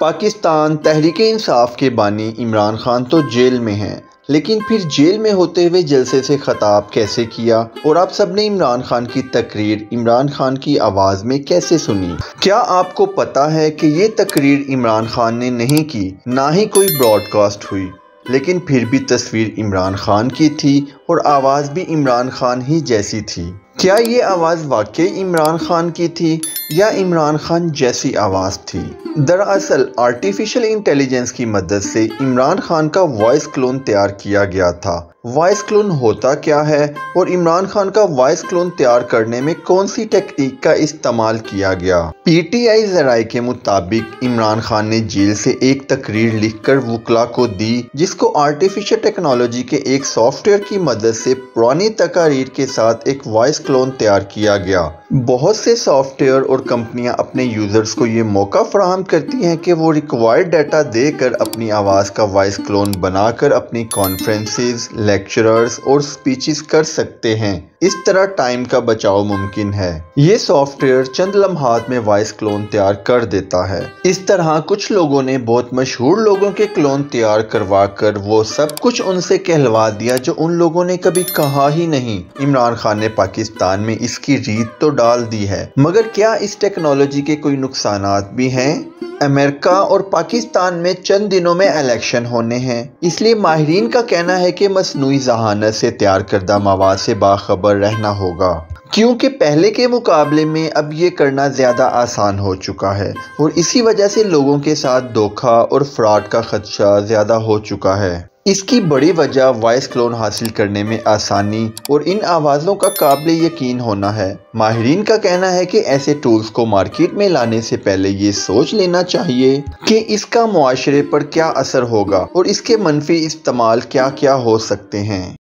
पाकिस्तान तहरीक-ए-इंसाफ के बानी इमरान खान तो जेल में हैं, लेकिन फिर जेल में होते हुए जलसे से खिताब कैसे किया और आप सबने इमरान खान की तकरीर इमरान खान की आवाज़ में कैसे सुनी? क्या आपको पता है कि ये तकरीर इमरान खान ने नहीं की, ना ही कोई ब्रॉडकास्ट हुई, लेकिन फिर भी तस्वीर इमरान खान की थी और आवाज़ भी इमरान खान ही जैसी थी। क्या ये आवाज़ वाकई इमरान खान की थी या इमरान खान जैसी आवाज़ थी? दरअसल आर्टिफिशियल इंटेलिजेंस की मदद से इमरान खान का वॉइस क्लोन तैयार किया गया था। वॉइस क्लोन होता क्या है और इमरान खान का वॉइस क्लोन तैयार करने में कौन सी टेक्निक का इस्तेमाल किया गया? पीटीआई ज़राए के मुताबिक इमरान खान ने जेल से एक तकरीर लिखकर वकला को दी, जिसको आर्टिफिशियल टेक्नोलॉजी के एक सॉफ्टवेयर की मदद से पुरानी तकारीर के साथ एक वॉइस क्लोन तैयार किया गया। बहुत से सॉफ्टवेयर और कंपनियां अपने यूजर्स को ये मौका फराहम करती हैं कि वो रिक्वायर्ड डाटा देकर अपनी आवाज़ का वॉइस क्लोन बनाकर अपनी कॉन्फ्रेंसेस, लेक्चरर्स और स्पीचेस कर सकते हैं। इस तरह टाइम का बचाव मुमकिन है। ये सॉफ्टवेयर चंद लम्हात में वॉइस क्लोन तैयार कर देता है। इस तरह कुछ लोगों ने बहुत मशहूर लोगों के क्लोन तैयार करवा कर वो सब कुछ उनसे कहलवा दिया जो उन लोगों ने कभी कहा ही नहीं। इमरान खान ने पाकिस्तान में इसकी रीत तो डाल दी है, मगर क्या इस टेक्नोलॉजी के कोई नुकसानात भी हैं? अमेरिका और पाकिस्तान में चंद दिनों में इलेक्शन होने हैं, इसलिए माहिरीन का कहना है कि मसनूई ज़हानत से तैयार करदा मवाद से बाखबर रहना होगा, क्योंकि पहले के मुकाबले में अब ये करना ज़्यादा आसान हो चुका है और इसी वजह से लोगों के साथ धोखा और फ्रॉड का खदशा ज़्यादा हो चुका है। इसकी बड़ी वजह वॉइस क्लोन हासिल करने में आसानी और इन आवाज़ों का काबिल यकीन होना है। माहिरीन का कहना है कि ऐसे टूल्स को मार्केट में लाने से पहले ये सोच लेना चाहिए कि इसका मुआशरे पर क्या असर होगा और इसके मनफी इस्तेमाल क्या क्या हो सकते हैं।